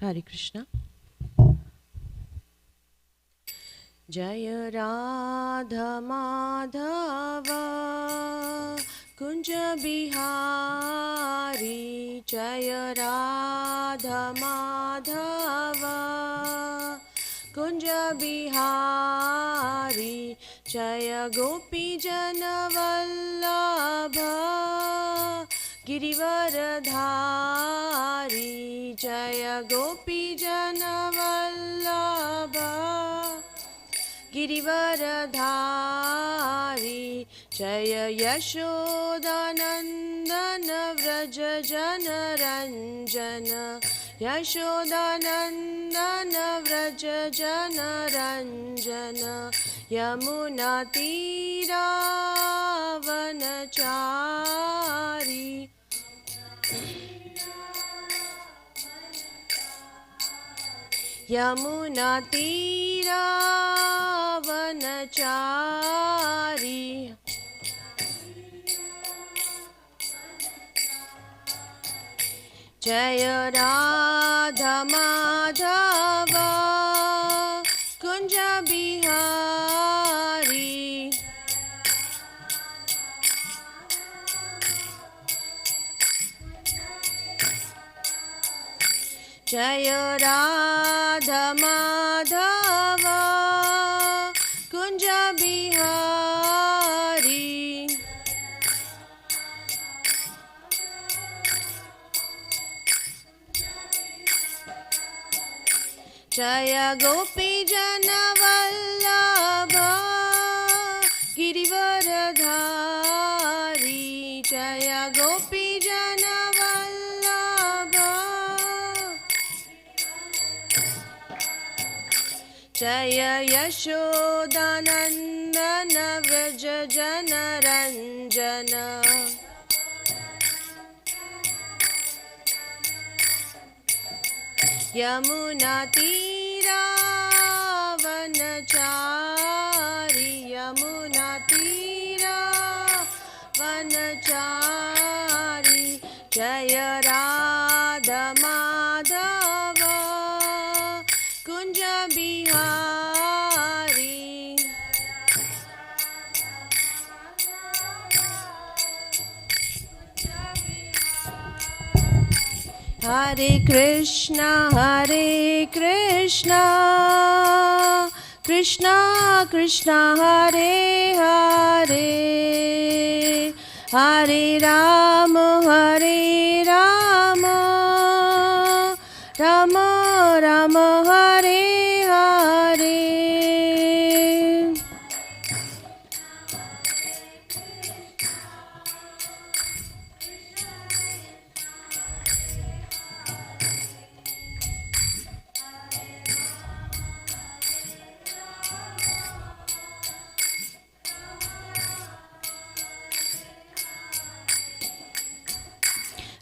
Hare Krishna. Jaya Radha Madhava Kunja Bihari, Jaya Radha Madhava Kunja Bihari, Jaya Gopi Jana Vallabha Girivaradhari, Jaya Gopi Jana Vallabha Girivaradhari, Jaya Yashodanandana Vraja Jana Ranjana, Yashodanandana Vraja Jana Ranjana, Yamuna Tira Vanachari, Yamuna Tira Vanachari, Jaya Radha Madhava Kunja Bihari, Jaya Radha Madhava Kunja Bihari, Jaya Gopi Jana Vallabha Girivaradhari, Jaya Gopi Jana Vallabha, Jaya Yashodanandana Vraja Jana Ranjana, Yamuna Tira Vanachari, Yamuna Tira Vanachari, Jaya Radha Madhava Kunja Bihari, Hare Krishna, Hare Krishna, Krishna Krishna, Hare Hare, Hare Rama, Hare Rama, Rama Rama, Hare Hare.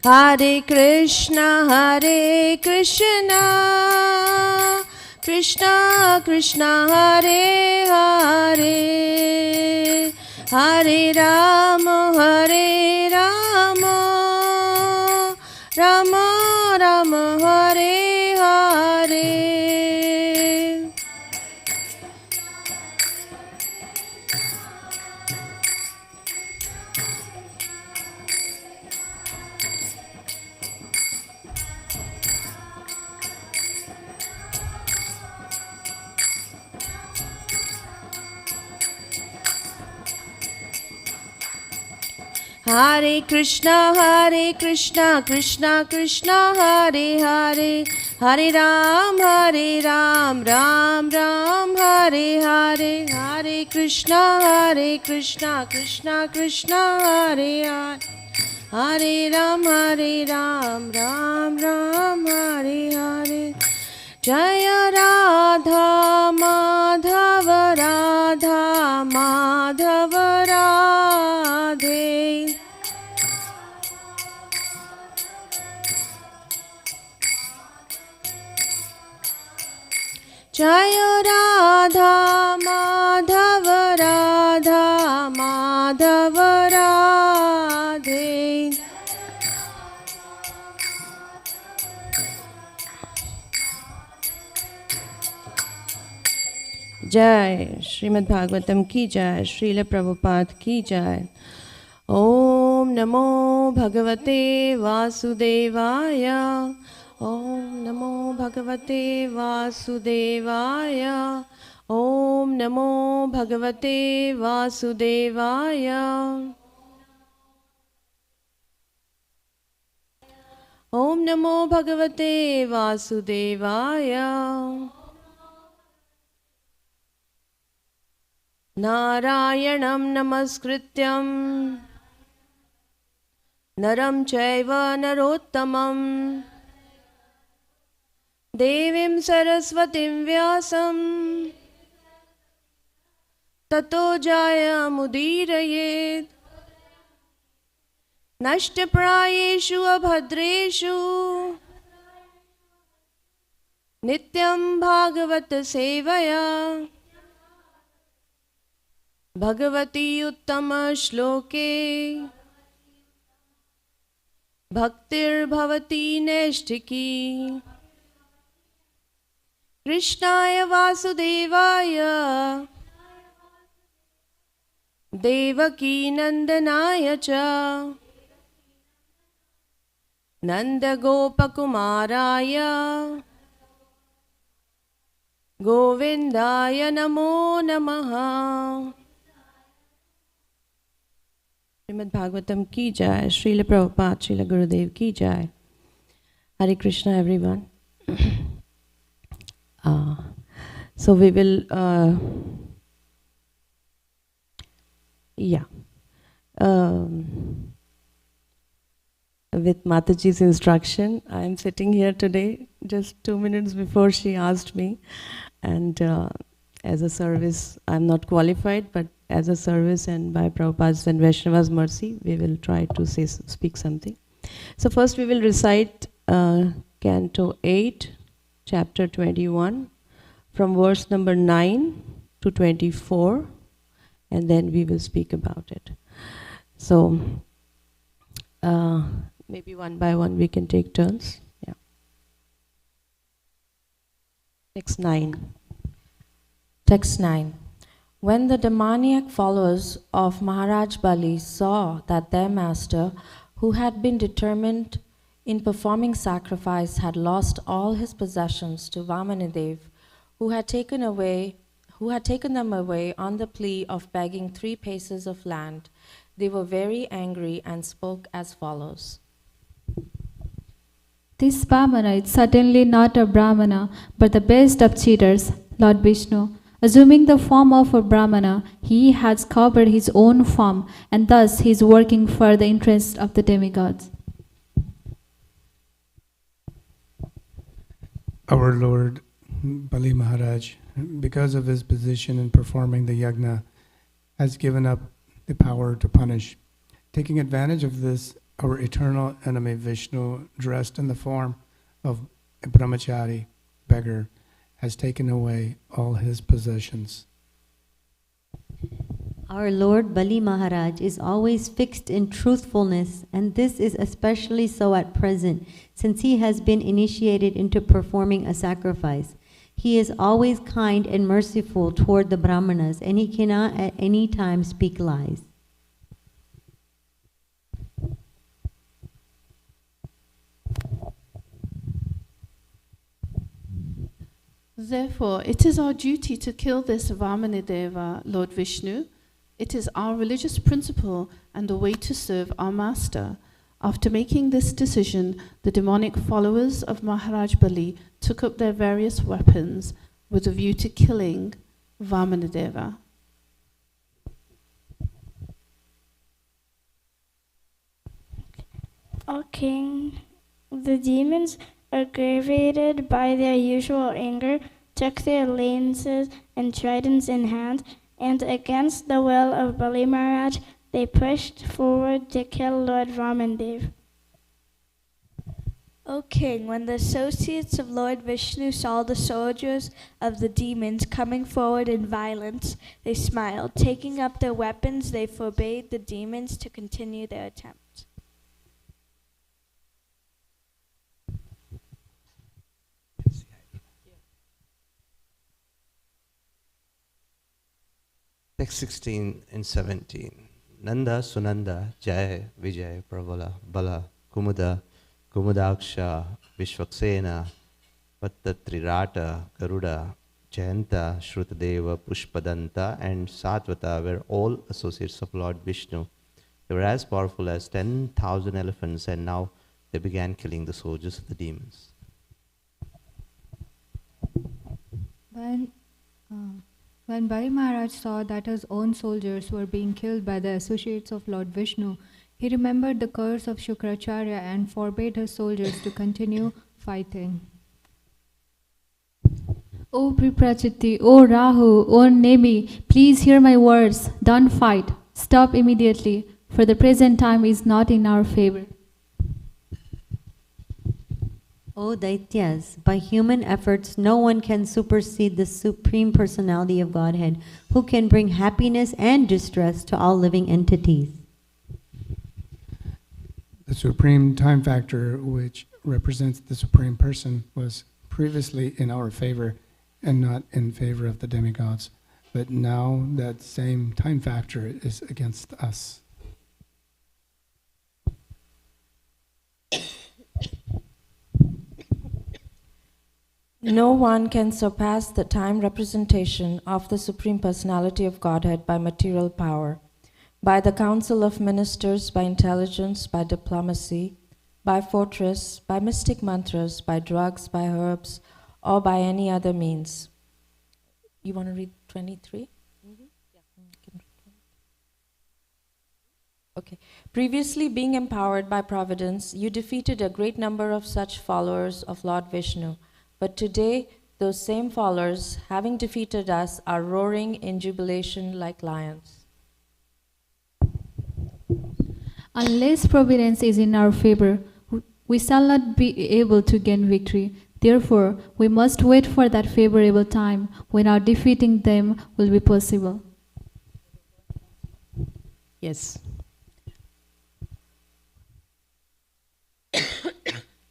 Hare Krishna, Hare Krishna, Krishna Krishna, Hare Hare, Hare Rama, Hare Rama, Rama Rama, Hare Hare. Hare Krishna, Krishna Krishna, Hare Hare, Hare Ram, Ram Ram, Hare Hare, Hare Krishna, Krishna Krishna, Hare Hare, Hare Ram, Ram Ram, Hare Hare. Jaya Radha Madhava, Radha Madhava Radhe, Jaya Radha Madhava, Radha Madhava Radhe, जय श्रीमद् भागवतम की जय, श्रील प्रभुपाद की जय। ओम नमो भगवते वासुदेवाय। ओम नमो भगवते वासुदेवाय। ओम नमो भगवते वासुदेवाय। ओम नमो भगवते वासुदेवाय। नारायणं नमस्कृत्यं नरं चैव नरोत्तमं देवीं सरस्वतीं व्यासं ततो जयमुदीरयेत्। नष्टप्रायेषु अभद्रेषु नित्यं भागवत सेवया भगवती उत्तम श्लोके भक्तिर्भवती नैष्ठिकी। कृष्णाय वासुदेवाय देवकी नंदनाय च नंदगोपकुमाराय गोविंदाय नमो नमः। श्रीमद् भागवतम की जय, श्रील प्रभुपाद श्रील गुरुदेव की जय। Hare Krishna everyone. So we will with Mataji's instruction, I am sitting here today just 2 minutes before she asked me, and as a service, I am not qualified, but as a service and by Prabhupada's and Vaishnava's mercy, we will try to speak something. So first we will recite Canto 8, Chapter 21, from verse number 9 to 24, and then we will speak about it. So maybe one by one we can take turns. Yeah. Text 9. Text 9. When the demoniac followers of Maharaj Bali saw that their master, who had been determined in performing sacrifice, had lost all his possessions to Vamanadev, who had taken them away on the plea of begging 3 paces of land, they were very angry and spoke as follows. This Vamana is certainly not a Brahmana, but the best of cheaters, Lord Vishnu. Assuming the form of a Brahmana, he has covered his own form, and thus he is working for the interest of the demigods. Our Lord Bali Maharaj, because of his position in performing the yajna, has given up the power to punish. Taking advantage of this, our eternal enemy Vishnu, dressed in the form of a brahmachari, beggar, has taken away all his possessions. Our Lord Bali Maharaj is always fixed in truthfulness, and this is especially so at present, since he has been initiated into performing a sacrifice. He is always kind and merciful toward the Brahmanas, and he cannot at any time speak lies. Therefore, it is our duty to kill this Vamanadeva, Lord Vishnu. It is our religious principle and the way to serve our master. After making this decision, the demonic followers of Maharaj Bali took up their various weapons with a view to killing Vamanadeva. O king, the demons, aggravated by their usual anger, took their lances and tridents in hand, and against the will of Bali Maharaj, they pushed forward to kill Lord Vamandev. O king, when the associates of Lord Vishnu saw the soldiers of the demons coming forward in violence, they smiled. Taking up their weapons, they forbade the demons to continue their attempt. Text 16 and 17. Nanda Sunanda Jai Vijay Pravala Bala Kumuda Kumudaksha Vishwaksena Pattatrirata Garuda Jayanta Shrutadeva Pushpadanta and Satvata were all associates of Lord Vishnu. They were as powerful as 10,000 elephants, and now they began killing the soldiers of the demons. When Bali Maharaj saw that his own soldiers were being killed by the associates of Lord Vishnu, he remembered the curse of Shukracharya and forbade his soldiers to continue fighting. O Priprachiti, O Rahu, O Nemi, please hear my words. Don't fight. Stop immediately, for the present time is not in our favor. O Daityas, by human efforts, no one can supersede the Supreme Personality of Godhead, who can bring happiness and distress to all living entities. The supreme time factor, which represents the Supreme Person, was previously in our favor and not in favor of the demigods. But now that same time factor is against us. No one can surpass the time representation of the Supreme Personality of Godhead by material power, by the council of ministers, by intelligence, by diplomacy, by fortress, by mystic mantras, by drugs, by herbs, or by any other means. You want to read 23? Okay. Previously, being empowered by providence, you defeated a great number of such followers of Lord Vishnu. But today, those same followers, having defeated us, are roaring in jubilation like lions. Unless providence is in our favor, we shall not be able to gain victory. Therefore, we must wait for that favorable time when our defeating them will be possible. Yes.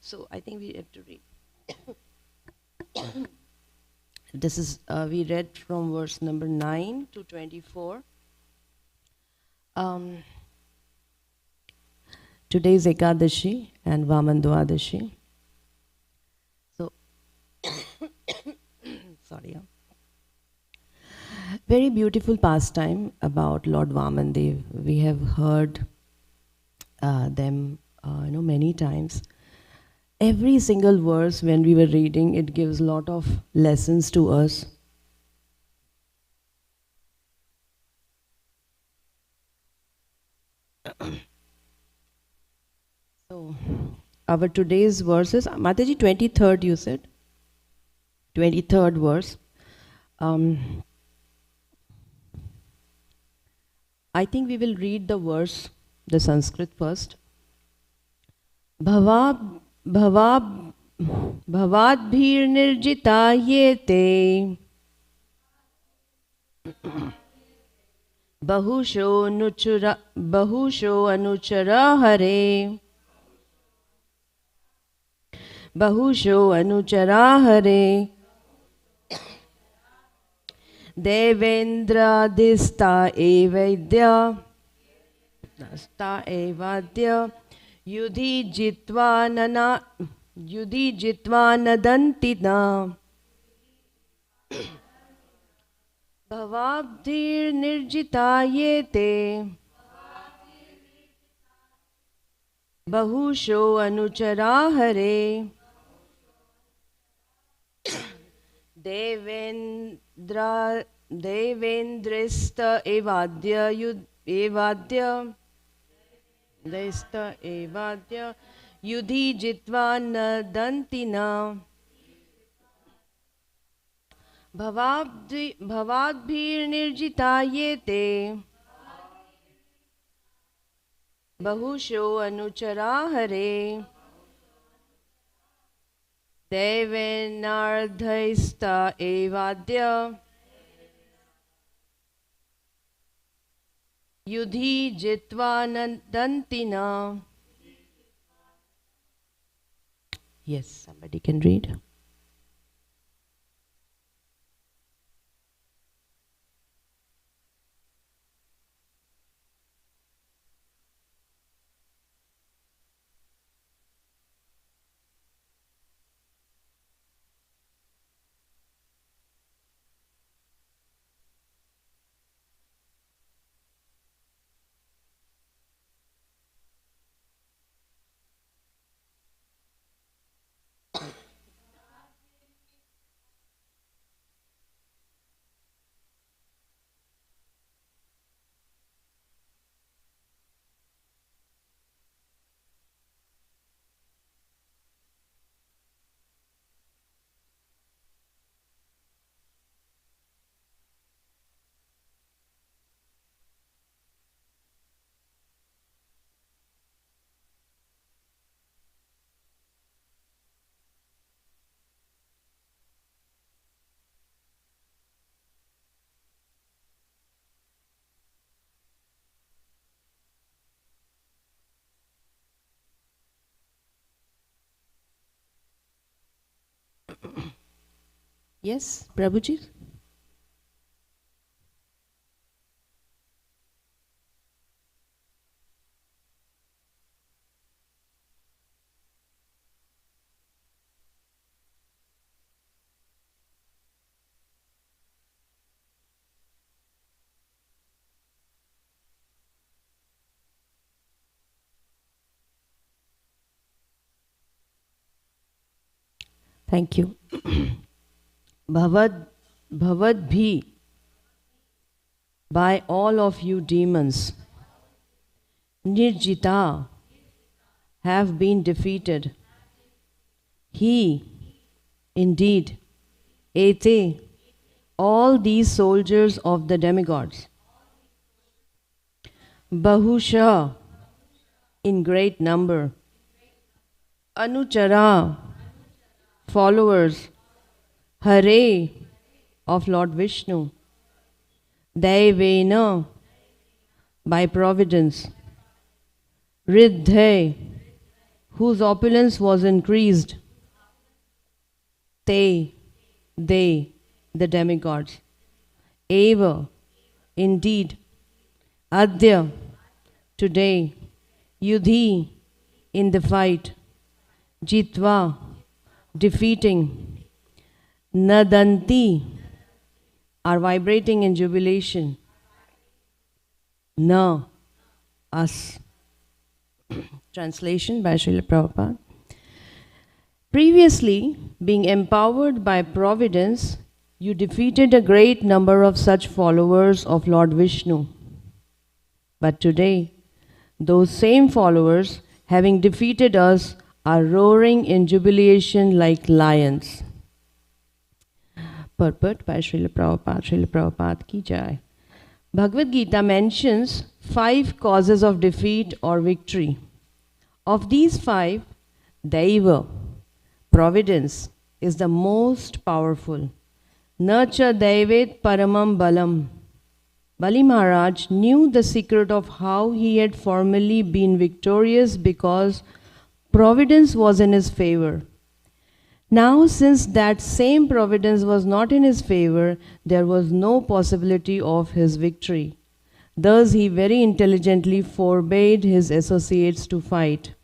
So I think we have to read. This is, we read from verse number 9 to 24. Today is Ekadashi and Vaman Dwadashi. So, sorry. Very beautiful pastime about Lord Vamandev. We have heard them many times. Every single verse when we were reading, it gives a lot of lessons to us. So, our today's verses, Mataji, 23rd you said? 23rd verse. I think we will read the verse, the Sanskrit first. Bhavadbhirnirjita yete bahusho anuchara hare devendradista evadya Yudhi jitva nadantina Bhavabdir nirjitayete Bahusho anuchara hare Devendrista evadya Desta evadya Yudhi jitva nadantina Bhavadbhir nirjitayete Bahusho anuchara hare Devenardhaista evadya Yudhi jitva nadantina. Yes, somebody can read. Yes, Prabhuji? Thank you. Bhavad Bhi, by all of you demons, Nirjita, have been defeated. He, indeed, Ete, all these soldiers of the demigods, Bahusha, in great number, Anuchara, followers, Hare, of Lord Vishnu, Daivena, by providence, Riddhe, whose opulence was increased, Te, they, the demigods, Eva, indeed, Adya, today, Yudhi, in the fight, Jitva, defeating, Nadanti, are vibrating in jubilation, Na, us. Translation by Srila Prabhupada. Previously, being empowered by providence, you defeated a great number of such followers of Lord Vishnu. But today, those same followers, having defeated us, are roaring in jubilation like lions. Purport by Srila Prabhupada ki jai. Bhagavad Gita mentions 5 causes of defeat or victory. Of these 5, Daiva, providence, is the most powerful. Nacha Daivet Paramam Balam. Bali Maharaj knew the secret of how he had formerly been victorious because providence was in his favor. Now, since that same providence was not in his favor, there was no possibility of his victory. Thus, he very intelligently forbade his associates to fight.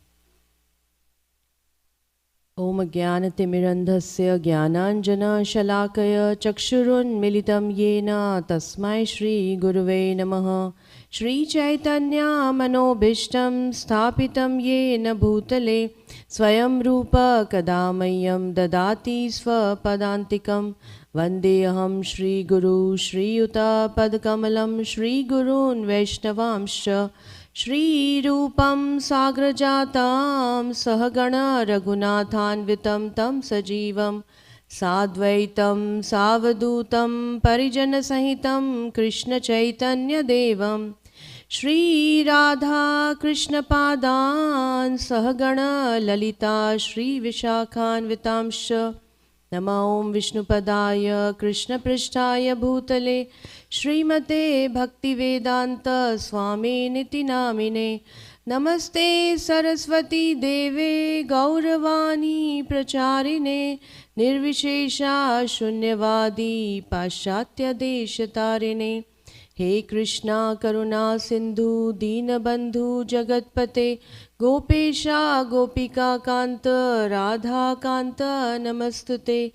Om Jnanatimmirandhasya Jnananjana Shalakaya Chakshurun Militam Yena Tasmai Shri Guruve Namaha. Shri Chaitanya Manobhishtam Sthapitam Yena Bhutale Swayam Rupa Kadamayam Dadati Swapadantikam Vandeham Shri Guru Shri Yuta Padkamalam Shri Gurun Vaishnavamsha Shri Rupam Sagrajatam Sahagana Raghunathanvitam Tam Sajivam Sadvaitam Savadutam Parijana Sahitam Krishna Chaitanya Devam Shri Radha Krishna Padan Sahagana Lalita Shri Vishakhan Vitamsha Nama Om Vishnupadaya Krishna Prishtaya Bhutale Srimate Bhaktivedanta Swami Niti Namine Namaste Saraswati Deve Gauravani Pracharine Nirvishesha Shunyavadi Pashatya Deshatarine He Krishna Karuna Sindhu Deenabandhu Jagatpate Gopesha Gopika Kanta Radha Kanta Namastute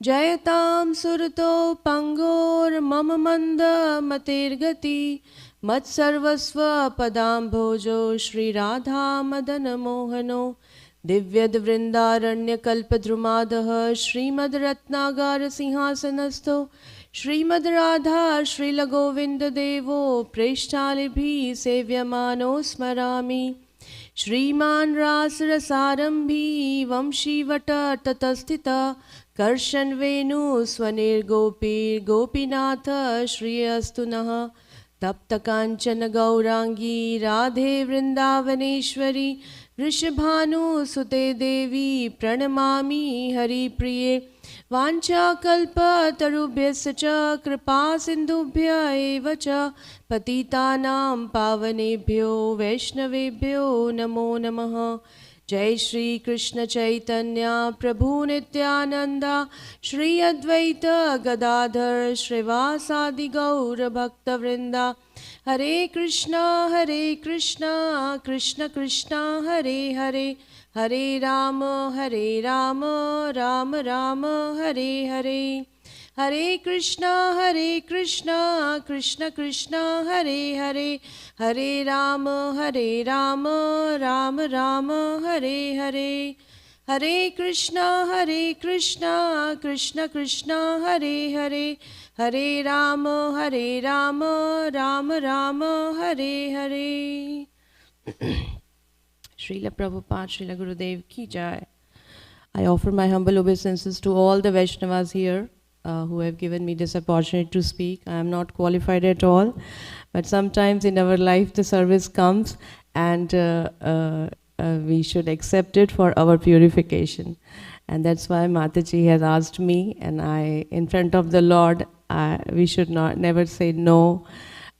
Jayatam Surato Pangor Mama Manda Matirgati Mat Sarvasva Padam Bhojo Shri Radha Madana Mohano Divyad Vrindaranya Kalpadrumadaha Srimad Ratnagar Sinhasanasto Srimad Radha Srila Govinda Devo Preshtalibhi Sevyamano Smarami Shriman Ras Rasarambhi Vamshi Vata Tatastita Karshan Venu Swanir Gopir Gopinatha Shri Astunaha Tapta Kanchana Gaurangi Radhe Vrindavaneshwari Vrishabhanu Sute Devi Pranamami Hari Priye Vancha kalpa tarubhyasya cha kripa sindhubhya eva cha patitanam pavanebhyo vaishnavebhyo namo namaha Jai Shri Krishna Chaitanya Prabhu Nityananda Shri Advaita Gadadhar Shrivasadi Gaura Bhakta Vrinda Hare Krishna Krishna Krishna Hare Hare Hare Rama Rama Rama Hare Hare Hare Krishna Krishna Krishna Hare Hare Hare Rama Rama Rama Hare Hare Hare Krishna Krishna Krishna Hare Hare Hare Rama Rama Rama Hare Hare Srila Prabhupada, Srila Gurudev Ki Jai. I offer my humble obeisances to all the Vaishnavas here who have given me this opportunity to speak. I am not qualified at all, but sometimes in our life the service comes and we should accept it for our purification. And that's why Mataji has asked me, and I, in front of the Lord, we should never say no.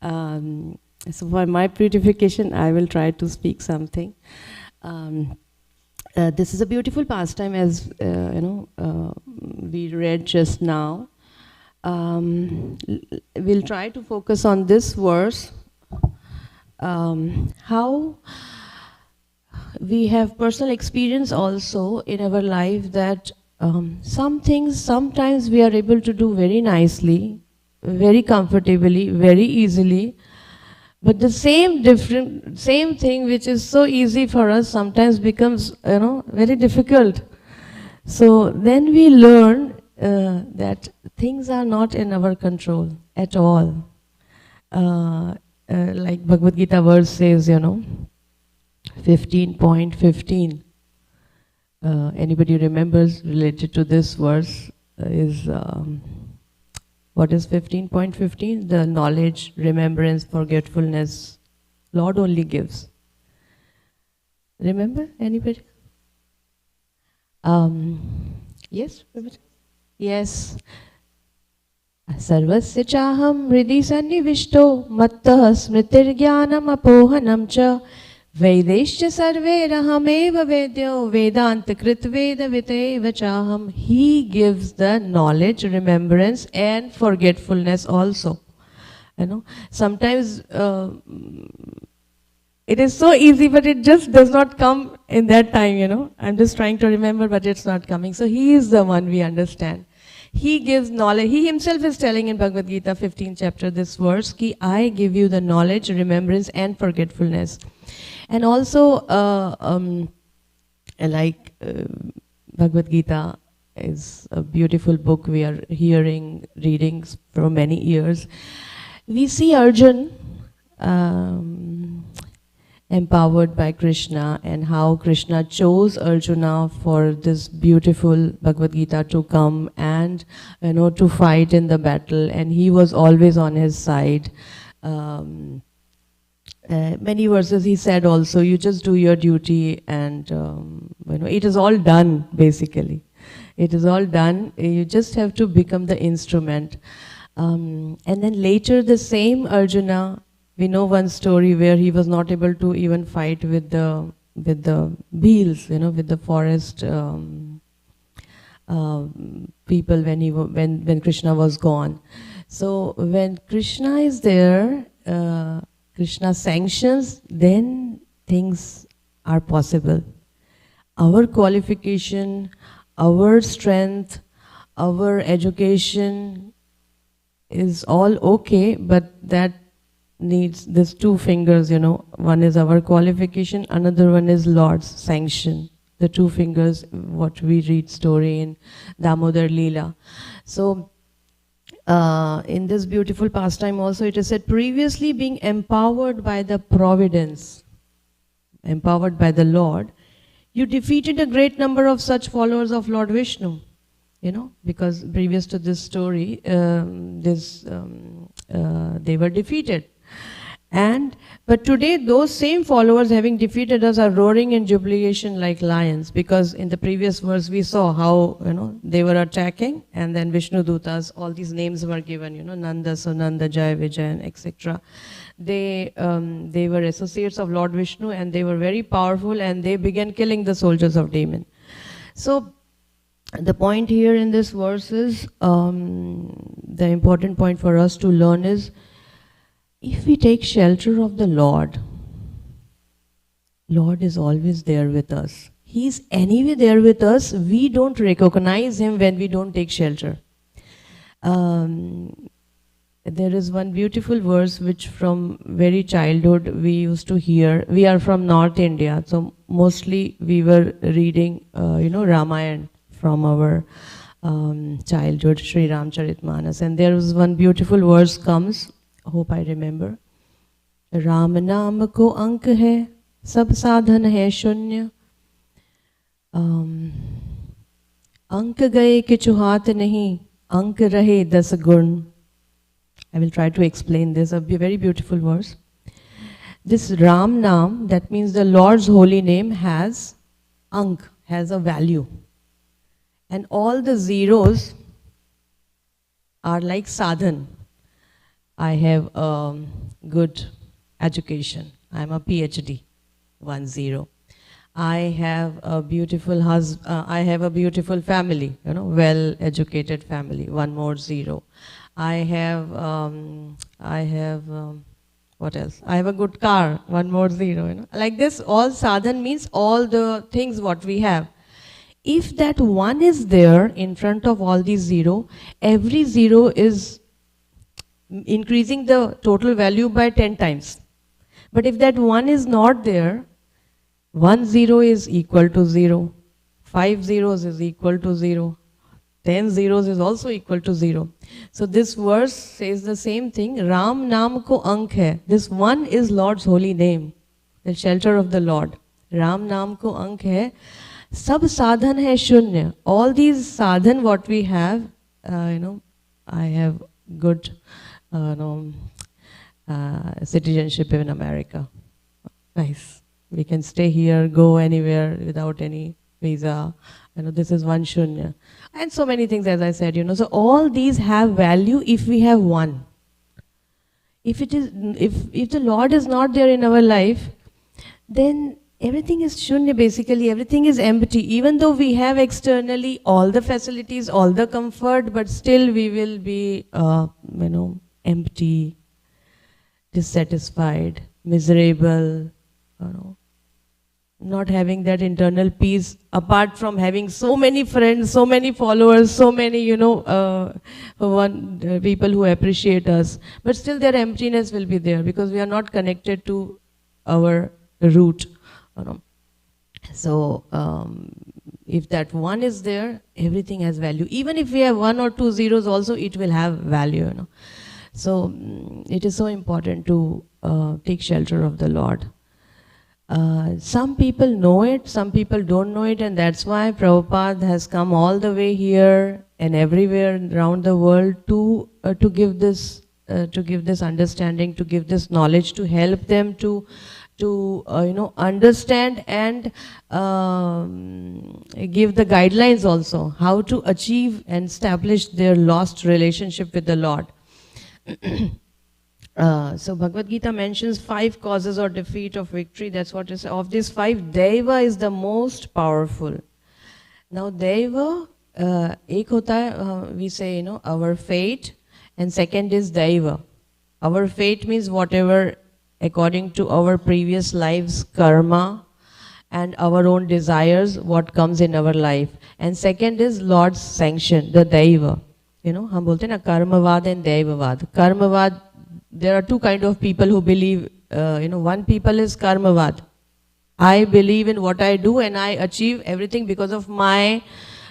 So for my purification, I will try to speak something. This is a beautiful pastime, as we read just now. We'll try to focus on this verse. How we have personal experience also in our life that some things sometimes we are able to do very nicely, very comfortably, very easily. But the same thing which is so easy for us sometimes becomes, very difficult. So then we learn that things are not in our control at all. Like Bhagavad Gita verse says, 15.15. Anybody remembers related to this verse is... what is 15.15? The knowledge, remembrance, forgetfulness, Lord only gives. Remember, anybody? Yes? Yes. Sarvasya chaham hridhi sannivishto mattah smritir jnanam apohanam cha Vedescha sarverahameva vedyo vedanta kritveda viteva chaham. He gives the knowledge, remembrance and forgetfulness also. Sometimes it is so easy, but it just does not come in that time, I'm just trying to remember, but it's not coming. So he is the one we understand. He gives knowledge. He himself is telling in Bhagavad Gita 15th chapter this verse, ki I give you the knowledge, remembrance and forgetfulness. And also, Bhagavad Gita is a beautiful book we are reading for many years. We see Arjun empowered by Krishna, and how Krishna chose Arjuna for this beautiful Bhagavad Gita to come and to fight in the battle, and he was always on his side. Many verses he said also, you just do your duty, and it is all done basically. It is all done. You just have to become the instrument. And then later the same Arjuna, we know one story where he was not able to even fight with the beels, with the forest people when Krishna was gone. So when Krishna is there, Krishna sanctions, then things are possible. Our qualification, our strength, our education is all okay, but that needs these two fingers, One is our qualification, another one is Lord's sanction. The two fingers, what we read story in Damodar Leela. So, in this beautiful pastime also it is said, previously being empowered by the providence, empowered by the Lord, you defeated a great number of such followers of Lord Vishnu, because previous to this story, they were defeated. But today, those same followers having defeated us are roaring in jubilation like lions, because in the previous verse we saw how, they were attacking, and then Vishnu Dutas, all these names were given, Nanda, Sunanda, Jai, Vijay, etc. They were associates of Lord Vishnu, and they were very powerful, and they began killing the soldiers of demon. So the point here in this verse is, the important point for us to learn is, if we take shelter of the Lord, Lord is always there with us. He is anyway there with us. We don't recognize Him when we don't take shelter. There is one beautiful verse which from very childhood we used to hear. We are from North India, so mostly we were reading, Ramayana from our childhood, Sri Ramcharitmanas. And there was one beautiful verse comes, hope I remember. Ram नाम को अंक है, सब साधन है शून्य, अंक गए किछु हाथ नहीं, अंक रहे 10 गुण. I will try to explain this, a very beautiful verse. This Ram Nam, that means the Lord's holy name, has ank, has a value. And all the zeros are like sadhan. I have a good education. I'm a PhD, 10. I have a beautiful I have a beautiful family, well-educated family, 1 more 0. I have what else? I have a good car, 1 more 0. Like this, all sadhan means all the things what we have. If that 1 is there in front of all these 0, every 0 is increasing the total value by 10 times. But if that 1 is not there, 1 0 is equal to 0, 5 zeros is equal to 0, 10 zeros is also equal to 0. So this verse says the same thing. Ram Naam ko ank hai. This 1 is Lord's holy name, the shelter of the Lord. Ram Naam ko ank hai. Sab sadhan hai shunya. All these sadhan what we have, I have good citizenship in America. Nice. We can stay here, go anywhere without any visa. This is 1 shunya. And so many things, as I said, So all these have value if we have 1. If the Lord is not there in our life, then everything is shunya basically, everything is empty. Even though we have externally all the facilities, all the comfort, but still we will be, empty, dissatisfied, miserable, not having that internal peace, apart from having so many friends, so many followers, so many, people who appreciate us. But still their emptiness will be there because we are not connected to our root. So if that 1 is there, everything has value. Even if we have 1 or 2 zeros also, it will have value. So it is so important to take shelter of the Lord. Some people know it, some people don't know it, and that's why Prabhupada has come all the way here and everywhere around the world to give this understanding, to give this knowledge, to help them to understand and give the guidelines also how to achieve and establish their lost relationship with the Lord. So Bhagavad Gita mentions 5 causes or defeat of victory. That's what it is. Of these 5, Deva is the most powerful. Now Deva, ek hota hai, we say, our fate, and second is Deva. Our fate means whatever according to our previous lives, karma, and our own desires, what comes in our life. And second is Lord's sanction, the Deva. हम बोलते हैं ना कर्मवाद and Devavad. Karmavad, there are 2 kind of people who believe, one people is karmavad. I believe in what I do and I achieve everything because of my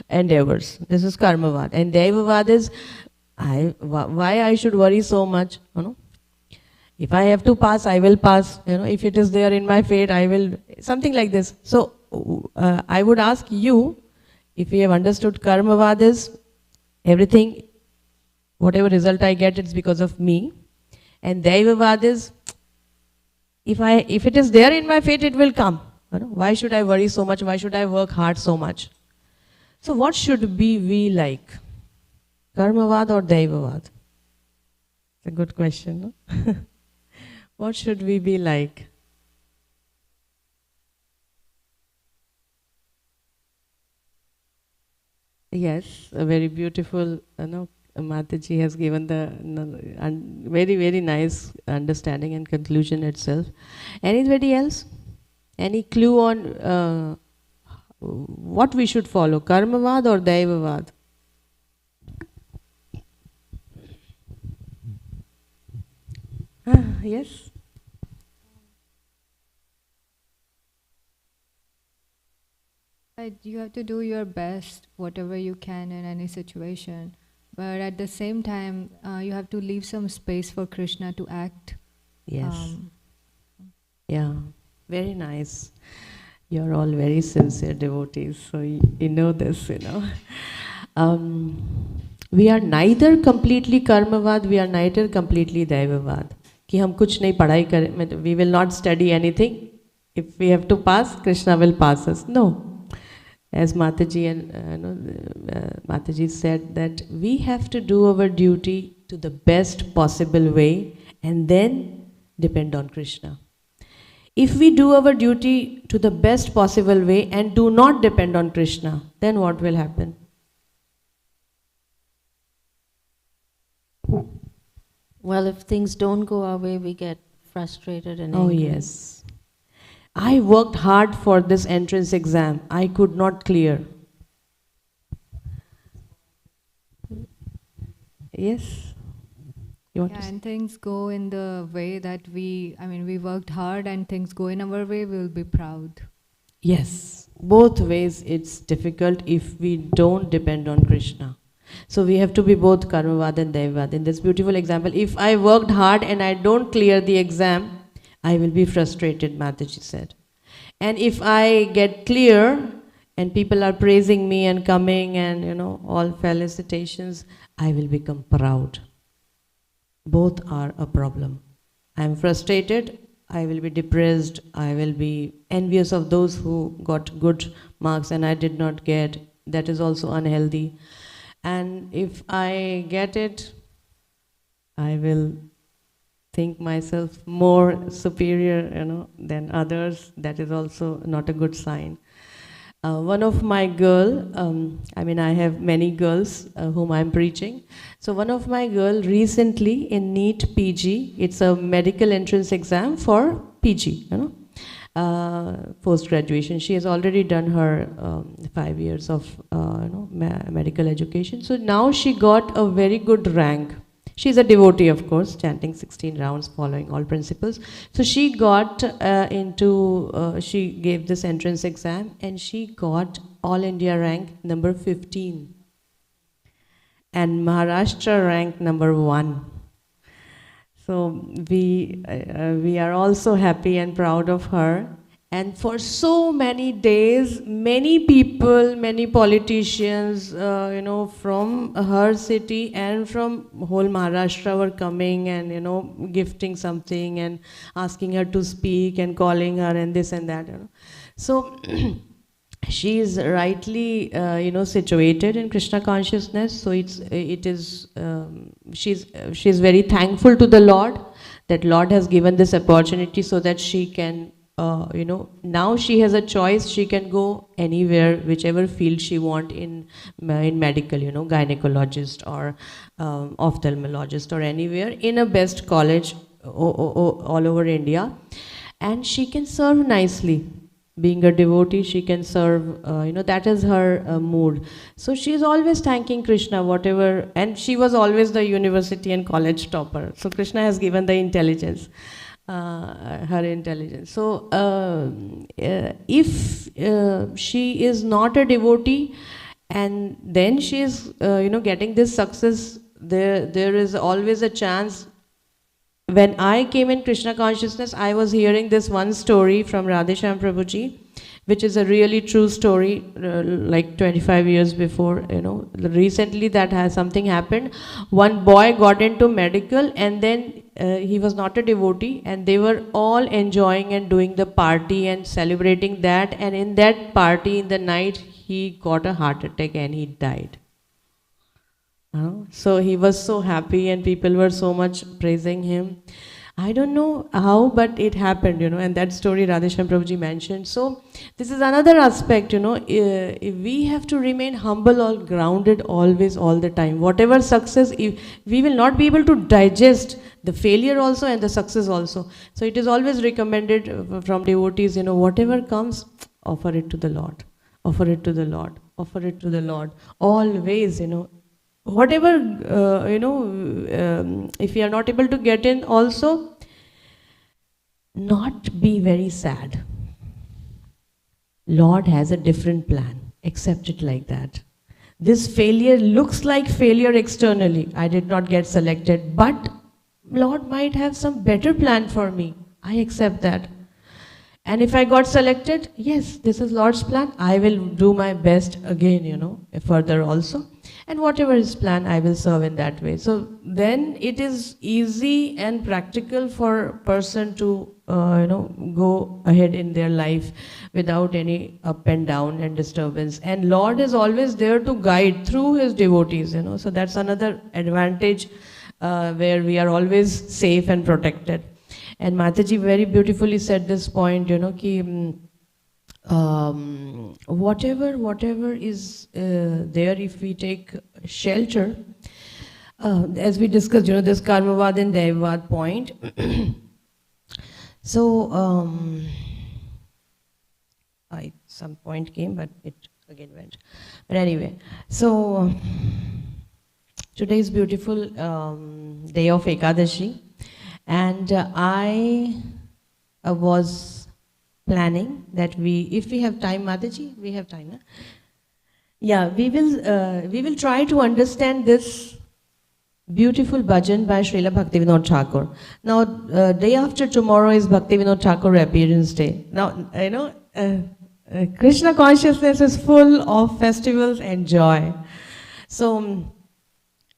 endeavors. This is karmavad. And Devavad is, why I should worry so much? If I have to pass, I will pass. If it is there in my fate, I will, something like this. So I would ask you, if you have understood karmavad is everything, whatever result I get, it's because of me. And Devavad is, If it is there in my fate, it will come. You know? Why should I worry so much? Why should I work hard so much? So what should be we like? Karmavad or Daivavad? It's a good question, no? What should we be like? Yes, a very beautiful, Mataji has given the very, very nice understanding and conclusion itself. Anybody else? Any clue on what we should follow, Karmavad or Daivavad? Yes? You have to do your best, whatever you can in any situation. But at the same time, you have to leave some space for Krishna to act. Yes. Yeah, very nice. You're all very sincere devotees, so you know this, We are neither completely karmavad, we are neither completely daivavad. कि हम कुछ नहीं पढ़ाई करें, we will not study anything. If we have to pass, Krishna will pass us. No. As Mataji Mataji said that we have to do our duty to the best possible way and then depend on Krishna. If we do our duty to the best possible way and do not depend on Krishna, then what will happen? Well, if things don't go our way, we get frustrated and angry. Oh yes. I worked hard for this entrance exam. I could not clear. Yes. And things go in the way that we worked hard and things go in our way, we will be proud. Yes. Both ways it's difficult if we don't depend on Krishna. So we have to be both Karmavad and Daivavad. In this beautiful example, if I worked hard and I don't clear the exam, I will be frustrated, Mataji said. And if I get clear and people are praising me and coming and all felicitations, I will become proud. Both are a problem. I am frustrated, I will be depressed, I will be envious of those who got good marks and I did not get. That is also unhealthy. And if I get it, I will think myself more superior, than others. That is also not a good sign. One of my girl, I have many girls whom I'm preaching. So one of my girl recently in NEET PG, it's a medical entrance exam for PG, post-graduation. She has already done her 5 years of medical education. So now she got a very good rank. She's a devotee, of course, chanting 16 rounds, following all principles. So she got she gave this entrance exam and she got All India rank number 15 and Maharashtra rank number 1. So we are also happy and proud of her. And for so many days, many people, many politicians, from her city and from whole Maharashtra were coming and, gifting something and asking her to speak and calling her and this and that. So she is rightly, situated in Krishna consciousness. So she's very thankful to the Lord that Lord has given this opportunity so that she can. Now she has a choice. She can go anywhere, whichever field she want in medical, gynecologist or ophthalmologist or anywhere in a best college all over India, and she can serve nicely. Being a devotee, she can serve. That is her mood. So she is always thanking Krishna, whatever, and she was always the university and college topper. So Krishna has given the intelligence. Her intelligence. So if she is not a devotee and then she is getting this success, there is always a chance. When I came in Krishna consciousness, I was hearing this one story from Radheshyam Prabhuji, which is a really true story, like 25 years before, recently that has something happened. One boy got into medical, and then he was not a devotee, and they were all enjoying and doing the party and celebrating that, and in that party in the night he got a heart attack and he died. So he was so happy and people were so much praising him. I don't know how, but it happened, and that story Radheshyam Prabhuji mentioned. So this is another aspect, we have to remain humble or grounded always, all the time. Whatever success, we will not be able to digest the failure also and the success also. So it is always recommended from devotees, whatever comes, offer it to the Lord. Offer it to the Lord. Offer it to the Lord. Always, whatever, if you are not able to get in also, not be very sad. Lord has a different plan. Accept it like that. This failure looks like failure externally. I did not get selected, but Lord might have some better plan for me. I accept that. And if I got selected, yes, this is Lord's plan. I will do my best again, further also. And whatever is planned, I will serve in that way. So then it is easy and practical for a person to, go ahead in their life without any up and down and disturbance. And Lord is always there to guide through His devotees, So that's another advantage where we are always safe and protected. And Mataji very beautifully said this point, whatever is there, if we take shelter, as we discussed, this Karmavad and Daivad point. So, some point came, but it again went. But anyway, so today is beautiful day of Ekadashi. And I was planning that if we have time, Mataji, we have time, huh? Yeah, we will try to understand this beautiful bhajan by Srila Bhaktivinoda Thakur. Now, day after tomorrow is Bhaktivinoda Thakur Appearance Day. Now, Krishna consciousness is full of festivals and joy. So,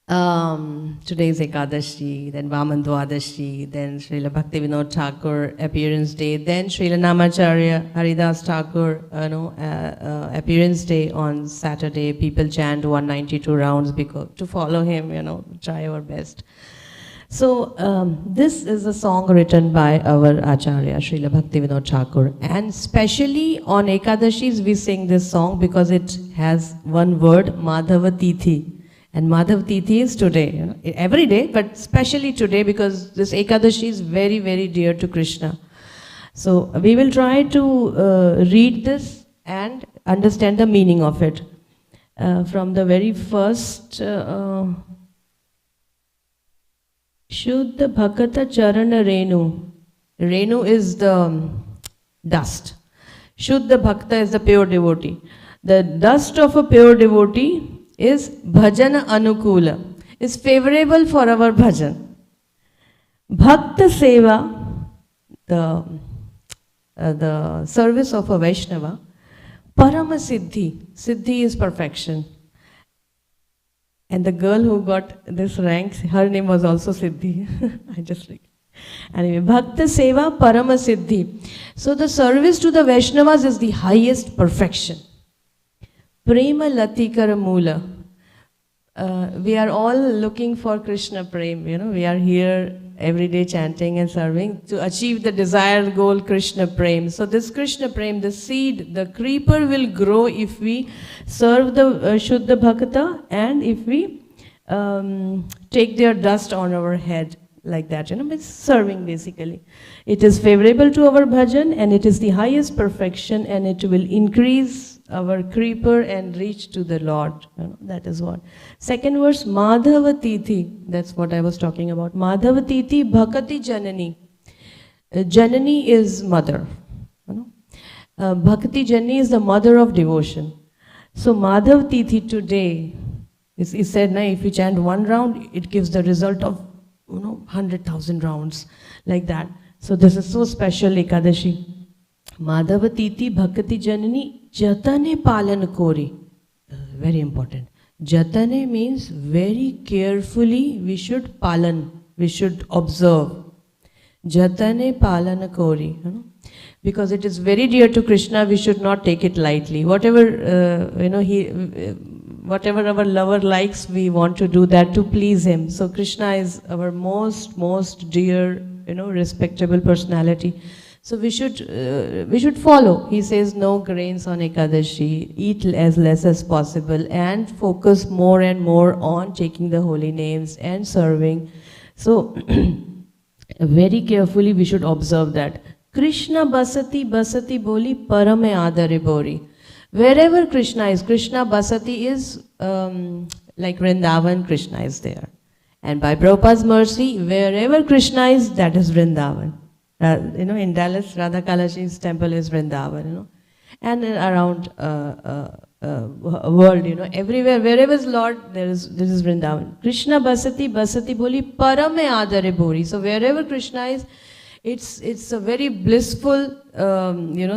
today is Ekadashi, then Vaman Dwadashi, then Srila Bhaktivinoda Thakur Appearance Day, then Srila Namacharya Haridas Thakur Appearance Day on Saturday. People chant 192 rounds because to follow him, try our best. So this is a song written by our Acharya, Srila Bhaktivinoda Thakur, and specially on Ekadashis we sing this song because it has one word, Madhava Tithi. And Madhav Tithi is today, every day, but especially today because this Ekadashi is very, very dear to Krishna. So we will try to read this and understand the meaning of it. From the very first, Shuddha Bhakata Charana Renu. Renu is the dust. Shuddha Bhakta is the pure devotee. The dust of a pure devotee is bhajana anukula, is favorable for our bhajan. Bhakta seva, the service of a Vaishnava, parama siddhi, siddhi is perfection. And the girl who got this rank, her name was also Siddhi. I just like. Anyway, Bhakta seva, parama siddhi. So the service to the Vaishnavas is the highest perfection. Prema latikara mula. We are all looking for Krishna Prem, we are here every day chanting and serving to achieve the desired goal, Krishna Prem. So this Krishna Prem, the seed, the creeper will grow if we serve the Shuddha Bhakta and if we take their dust on our head like that, it's serving basically. It is favorable to our bhajan and it is the highest perfection and it will increase our creeper and reach to the Lord. That is what. Second verse, Madhava Tithi. That's what I was talking about. Madhava Tithi Bhakati Janani. Janani is mother. Bhakati Janani is the mother of devotion. So Madhav Tithi today, he said, if you chant one round, it gives the result of 100,000 rounds like that. So this is so special Ekadashi. Madhavatiti Bhakti Janani Jatane Palan Kori. Very important. Jatane means very carefully we should palan, we should observe. Jatane Palana Kori. Because it is very dear to Krishna, we should not take it lightly. Whatever, whatever our lover likes, we want to do that to please him. So Krishna is our most dear, respectable personality. So we should follow. He says no grains on Ekadashi, eat as less as possible, and focus more and more on taking the holy names and serving. So very carefully we should observe that. Krishna basati basati boli parame adare bori. Wherever Krishna is, Krishna basati is like Vrindavan, Krishna is there. And by Prabhupada's mercy, wherever Krishna is, that is Vrindavan. In Dallas, Radha Kalashi's temple is Vrindavan, and around world, everywhere, wherever is Lord, this is Vrindavan. Krishna basati basati boli parame adare bori. So wherever Krishna is, it's a very blissful,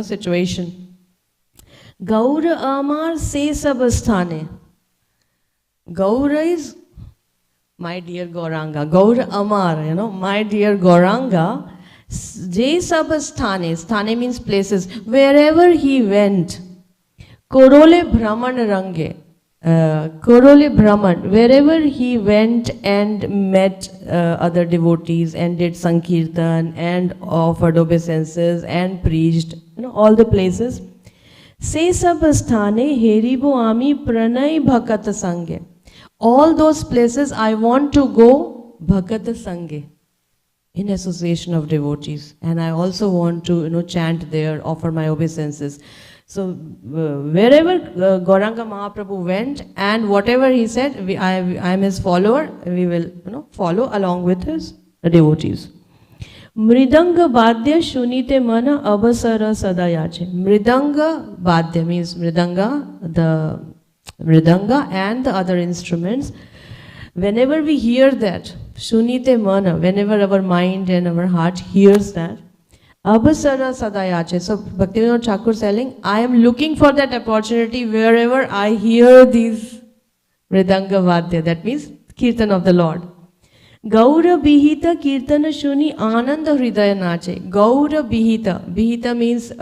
situation. Gaura amar se sabasthane. Gaura is my dear Gauranga. Gaura amar, my dear Gauranga. Je sabasthane. Sthane means places. Wherever he went. Korole Brahman Range. Korole Brahman. Wherever he went and met other devotees and did Sankirtan and offered obeisances and preached, all the places. Se sabasthane heribo ami pranay bhakata sange. All those places I want to go bhakata sange, in association of devotees, and I also want to chant there, offer my obeisances. So wherever Gauranga Mahaprabhu went and whatever he said, I am his follower. We will follow along with his devotees. Mridanga Badya Shunite Mana Abasara Sadayache. Mridanga Badya means Mridanga, the Mridanga and the other instruments. Whenever we hear that, Shunite Mana, whenever our mind and our heart hears that, Abasara Sadayache. So Bhaktivinoda Thakur telling, I am looking for that opportunity wherever I hear these Mridanga Vadya. That means Kirtan of the Lord. Gaura Bihita Kirtana Shuni Ananda Hridaya Nache. Gaura Bihita. Bihita means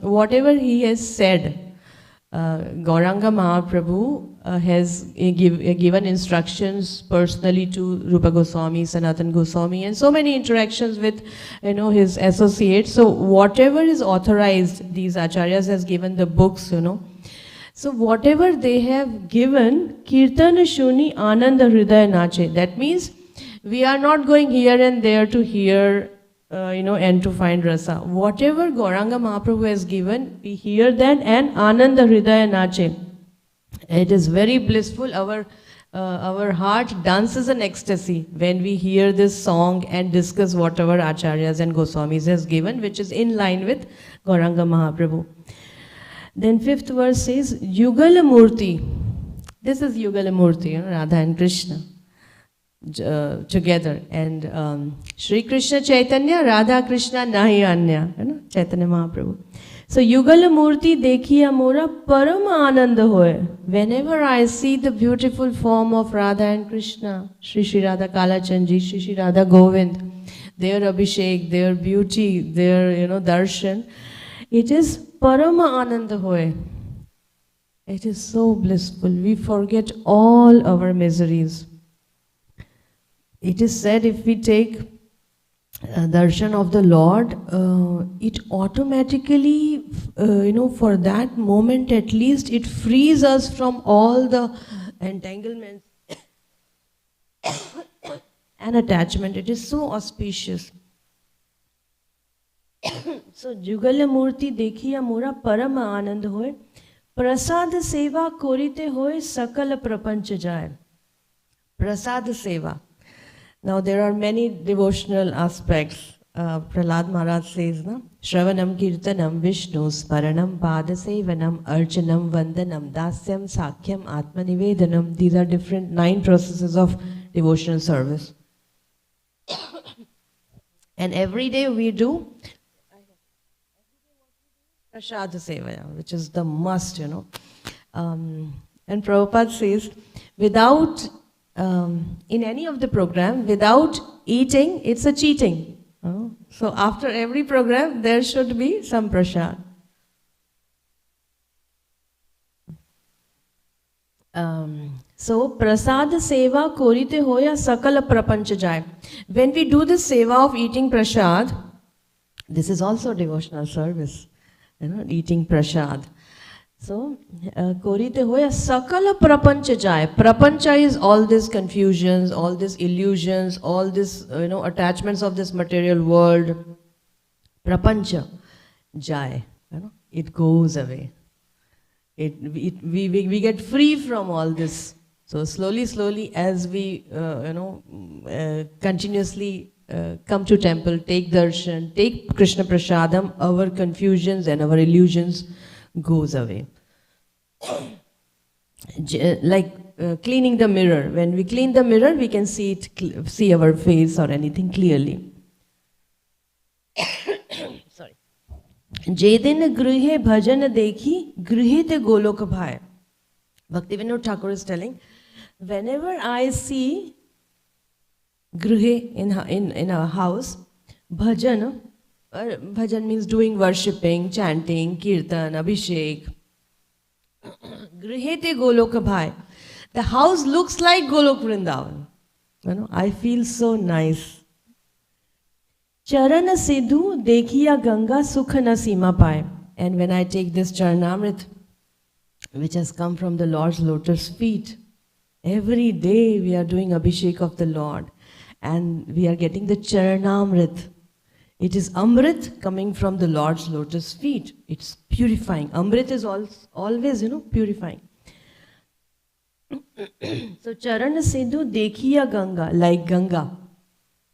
whatever he has said. Gauranga Mahaprabhu has given instructions personally to Rupa Goswami, Sanatan Goswami, and so many interactions with his associates. So whatever is authorized, these acharyas has given the books, So whatever they have given, Kirtana Shuni Ananda Hridaya Nache. That means we are not going here and there to hear and to find rasa. Whatever Gauranga Mahaprabhu has given, we hear that and Ananda Hridaya Nache. It is very blissful. Our heart dances in ecstasy when we hear this song and discuss whatever Acharyas and Goswamis has given, which is in line with Gauranga Mahaprabhu. Then 5th verse says, Yugala Murti. This is Yugala Murti, Radha and Krishna. Together, and Shri Krishna Chaitanya, Radha Krishna Nahi Anya, Chaitanya Mahaprabhu. So Yugala Murti dekhiya mora parama ananda hoye. Whenever I see the beautiful form of Radha and Krishna, Shri Shri Radha Kalachandji, Shri Shri Radha Govind, their Abhishek, their beauty, their darshan, it is parama ananda hoye. It is so blissful. We forget all our miseries. It is said if we take darshan of the Lord, it automatically, for that moment at least, it frees us from all the entanglements and attachment. It is so auspicious. So, Jugala Murti dekhiya mora parama anand hoye, prasad seva korite hoye sakala prapancha jay. Prasad seva. Now there are many devotional aspects. Prahlad Maharaj says, Shravanam Kirtanam Vishnu Sparanam Padasevanam Archanam Vandanam Dasyam Sakhyam Atmanivedanam. These are different 9 processes of devotional service. And every day we do Prasada Sevaya, which is the must, you know. And Prabhupada says, without, in any of the program, without eating, it's a cheating. So after every program, there should be some prasad. So prasad seva korite hoya sakala prapancha jai. When we do this seva of eating prasad, this is also devotional service, you know, eating prasad. So korite hoya sakala prapancha jai. Prapancha is all these confusions, all these illusions, all these attachments of this material world. Prapancha jai, you know, it goes away. We get free from all this. So slowly, as we continuously come to temple, take darshan, take Krishna Prasadam, our confusions and our illusions goes away. Like cleaning the mirror. When we clean the mirror, we can see our face or anything clearly. Sorry. Jedin grihe bhajan dekhi, grihe te golok bhai. Bhaktivinoda Thakur is telling, whenever I see grihe in a house, bhajan means doing worshipping, chanting, kirtan, abhishek. Grihe te golok bhai. The house looks like Golok Vrindavan. You know, I feel so nice. Charana Sidhu dekhiya Ganga sukha na sima pai. And when I take this Charanamrit, which has come from the Lord's lotus feet, every day we are doing Abhishek of the Lord. And we are getting the Charanamrit. It is Amrit coming from the Lord's lotus feet. It's purifying. Amrit is always, purifying. So Charana Sidhu dekhiya Ganga, like Ganga.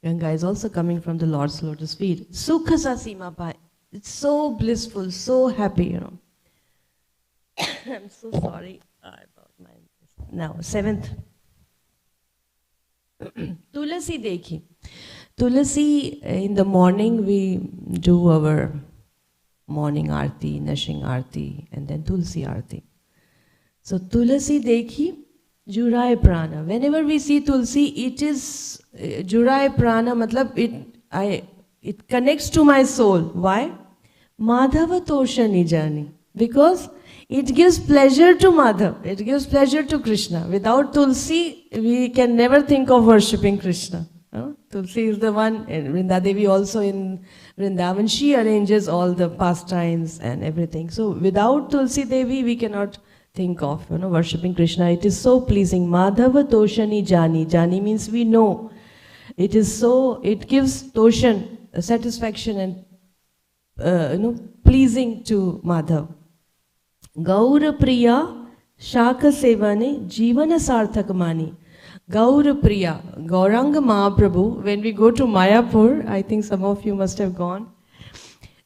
Ganga is also coming from the Lord's lotus feet. Sukha sa sima pai. It's so blissful, so happy, I'm so sorry about my... Now, 7th. Tulasi dekhi. Tulasi, in the morning we do our morning arti, nashing arti, and then Tulsi arti. So Tulasi dekhi, Jurai prana. Whenever we see Tulsi, it is Jurai prana, matlab it connects to my soul. Why? Madhava tosha nijani. Because it gives pleasure to Madhav. It gives pleasure to Krishna. Without Tulsi, we can never think of worshipping Krishna. Tulsi is the one, and Vrindadevi also in Vrindavan, she arranges all the pastimes and everything. So without Tulsi Devi, we cannot think of worshipping Krishna. It is so pleasing. Madhava toshani jani. Jani means we know. It is so, it gives toshan, satisfaction and pleasing to Madhav. Gaura Priya Shaka Sevane Jivana Sarthak Mani. Gaura Priya, Gauranga Mahaprabhu, when we go to Mayapur, I think some of you must have gone,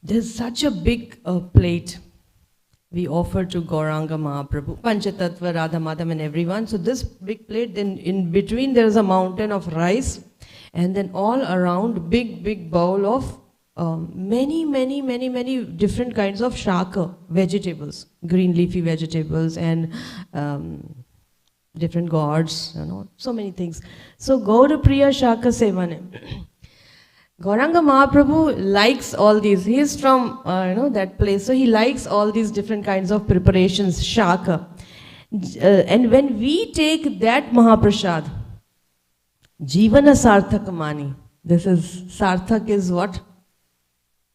there's such a big plate we offer to Gauranga Mahaprabhu, Panchatattva, Radha Madham and everyone. So this big plate, then in between there's a mountain of rice, and then all around big bowl of many different kinds of shaka, vegetables, green leafy vegetables and different gods, so many things. So Gaura Priya Shaka Sevane. Gauranga Mahaprabhu likes all these. He is from that place, so he likes all these different kinds of preparations, shaka. And when we take that Mahaprasad, Jivana Sarthak Mani. This is, Sarthak is what?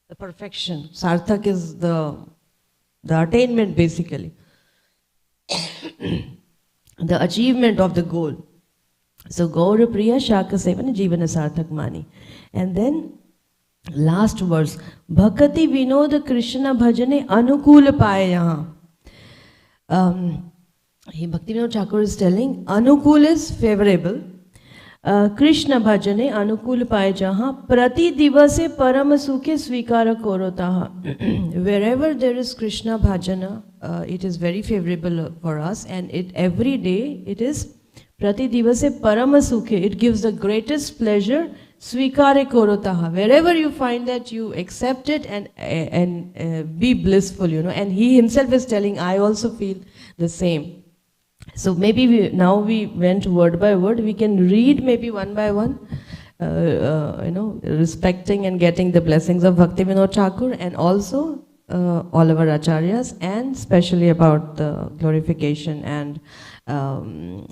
The perfection. Sarthak is the attainment basically. The achievement of the goal. So Gaura Priya Shaka Sevana Jivana Sarthak Mani. And then last verse. Bhakati Vinod Krishna Bhajane Anukula Paya Yaha. Bhaktivinoda Thakur is telling Anukul is favorable. Krishna Bhajane Anukul Paya Jaha Prati Divase Parama Sukhe Svikara Korotaha. Wherever there is Krishna Bhajana, it is very favorable for us, and every day it is Prati Divase Parama Sukhe. It gives the greatest pleasure Svikare korotaha. Wherever you find that, you accept it and be blissful, And he himself is telling, I also feel the same. So maybe now we went word by word. We can read maybe one by one, respecting and getting the blessings of Bhaktivinoda Thakur, and also all our acharyas, and especially about the glorification and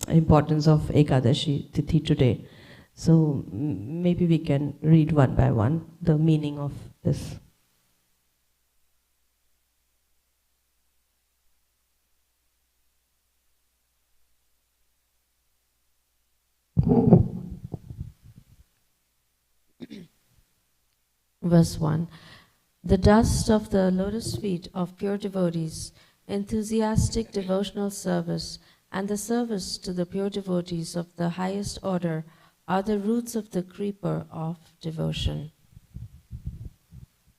importance of Ekadashi Tithi today. So maybe we can read one by one the meaning of this. Verse 1. The dust of the lotus feet of pure devotees, enthusiastic devotional service, and the service to the pure devotees of the highest order are the roots of the creeper of devotion.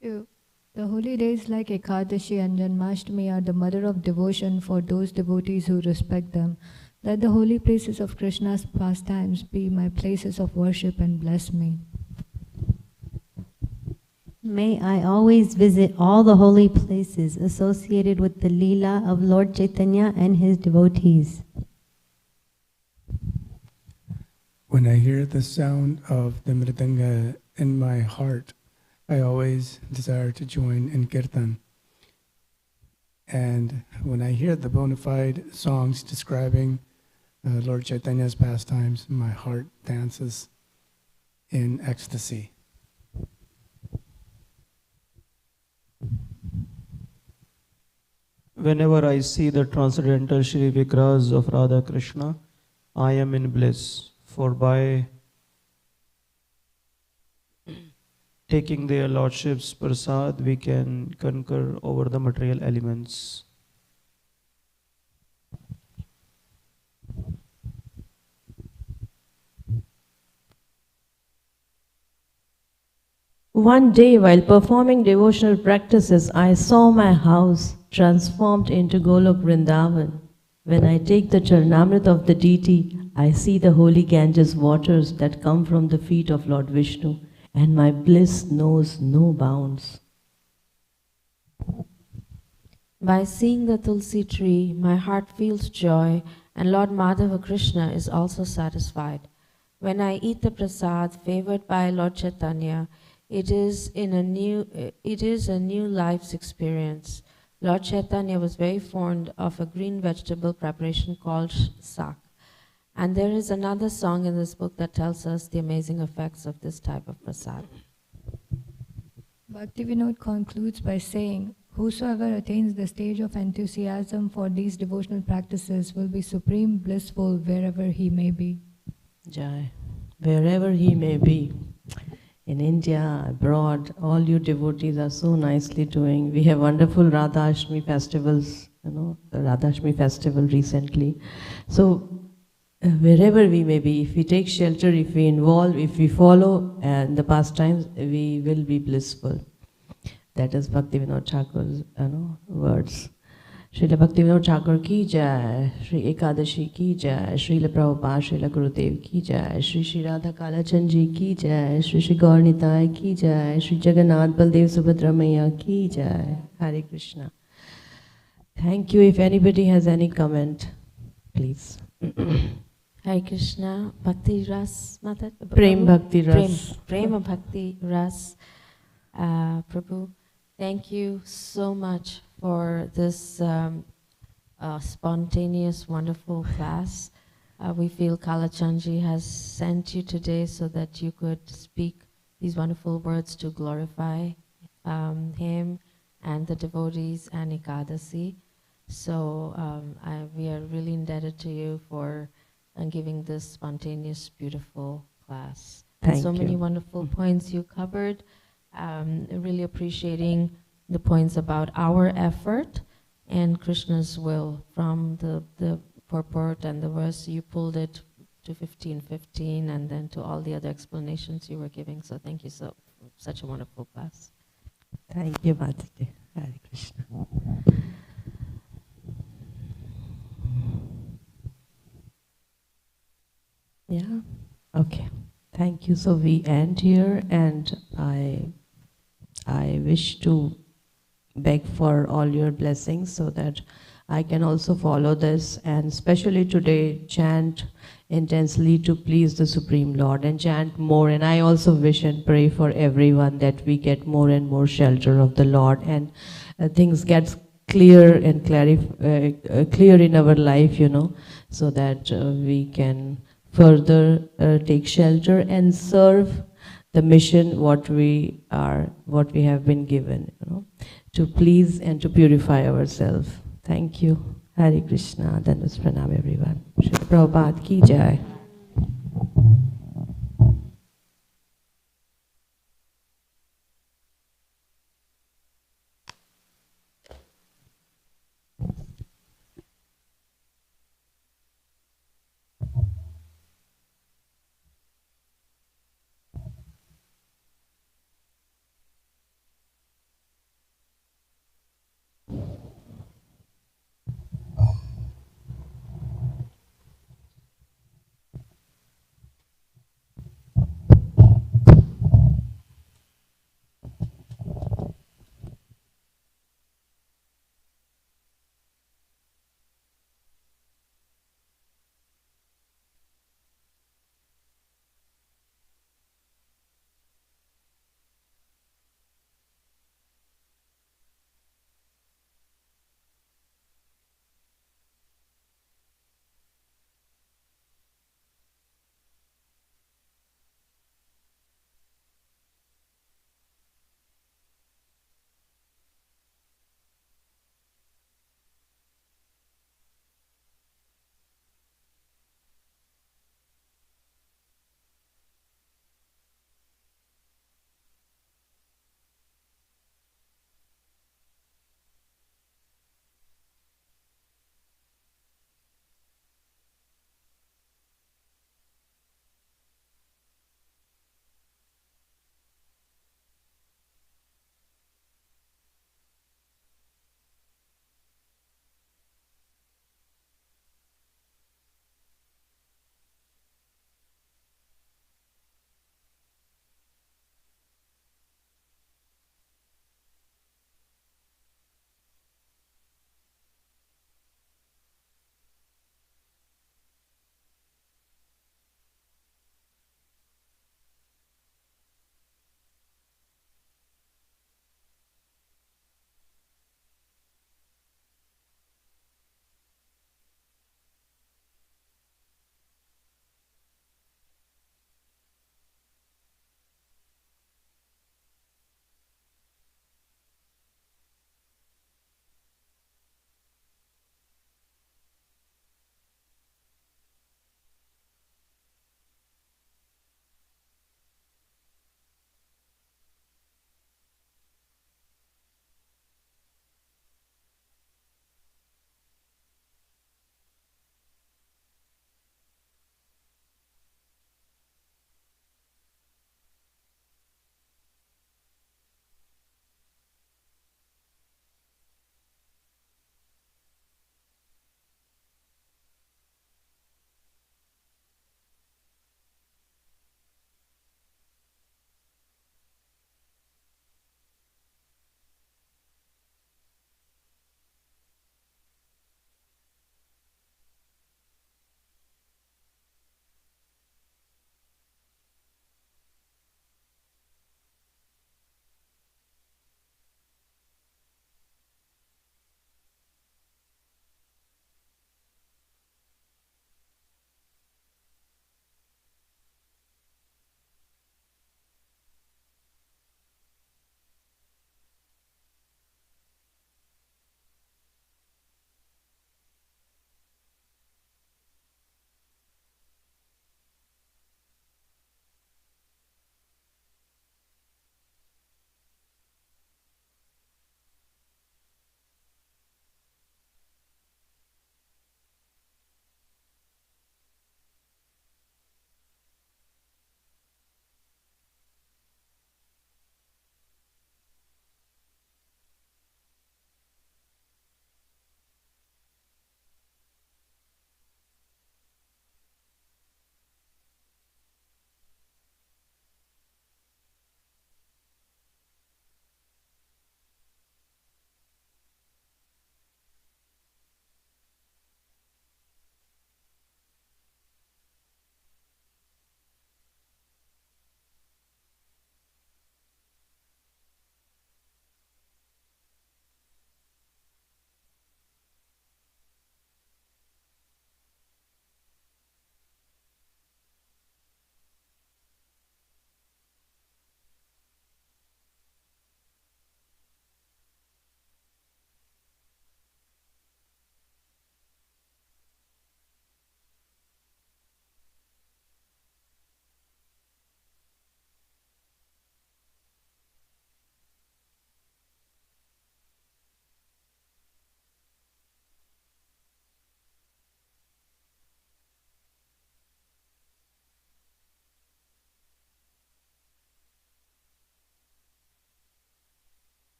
2. The holy days like Ekadashi and Janmashtami are the mother of devotion for those devotees who respect them. Let the holy places of Krishna's pastimes be my places of worship and bless me. May I always visit all the holy places associated with the Leela of Lord Chaitanya and his devotees. When I hear the sound of the mridanga in my heart, I always desire to join in kirtan. And when I hear the bona fide songs describing Lord Chaitanya's pastimes, my heart dances in ecstasy. Whenever I see the transcendental Shri Vigrahas of Radha Krishna, I am in bliss, for by taking their lordship's prasad, we can conquer over the material elements. One day, while performing devotional practices, I saw my house transformed into Golok Vrindavan. When I take the Charnamrit of the deity, I see the holy Ganges waters that come from the feet of Lord Vishnu, and my bliss knows no bounds. By seeing the Tulsi tree, my heart feels joy, and Lord Madhava Krishna is also satisfied. When I eat the prasad favored by Lord Chaitanya, it is a new life's experience. Lord Chaitanya was very fond of a green vegetable preparation called sak. And there is another song in this book that tells us the amazing effects of this type of prasad. Bhaktivinoda concludes by saying, whosoever attains the stage of enthusiasm for these devotional practices will be supreme blissful wherever he may be. Jai. Wherever he may be. In India, abroad, all you devotees are so nicely doing. We have wonderful Radha Ashtami festivals, the Radha Ashtami festival recently. So, wherever we may be, if we take shelter, if we involve, if we follow the pastimes, we will be blissful. That is Bhaktivinoda Thakur's words. Srila Bhaktivinoda Thakur ki jai, Sri Ekadashi ki jai, Srila Prabhupada, Srila Gurudev ki jai, Sri Radha Kalachand ji ki jai, Sri Gaur Nitai ki jai, Sri Jagannath Baldev Subhadra Maiya ki jai. Hare Krishna. Thank you. If anybody has any comment, please. Hare Krishna, Bhakti Ras, Mata? Prem Bhakti Ras. Prema Bhakti Ras. Prabhu, thank you so much for this spontaneous, wonderful class. We feel Kalachandji has sent you today so that you could speak these wonderful words to glorify him and the devotees and Ekadasi. So we are really indebted to you for giving this spontaneous, beautiful class. And so many wonderful points you covered. Really appreciating the points about our effort and Krishna's will. From the purport and the verse, you pulled it to 15:15, and then to all the other explanations you were giving. So thank you so such a wonderful class. Thank you, Mataji. Hare Krishna. Yeah. Okay. Thank you. So we end here, and I wish to beg for all your blessings so that I can also follow this, and especially today chant intensely to please the Supreme Lord and chant more. And I also wish and pray for everyone that we get more and more shelter of the Lord, and things get clear and clear in our life, you know, so that we can further take shelter and serve the mission what we have been given, you know, to please and to purify ourselves. Thank you. Hare Krishna. Dandas Pranam everyone. Shri Prabhupada ki jai.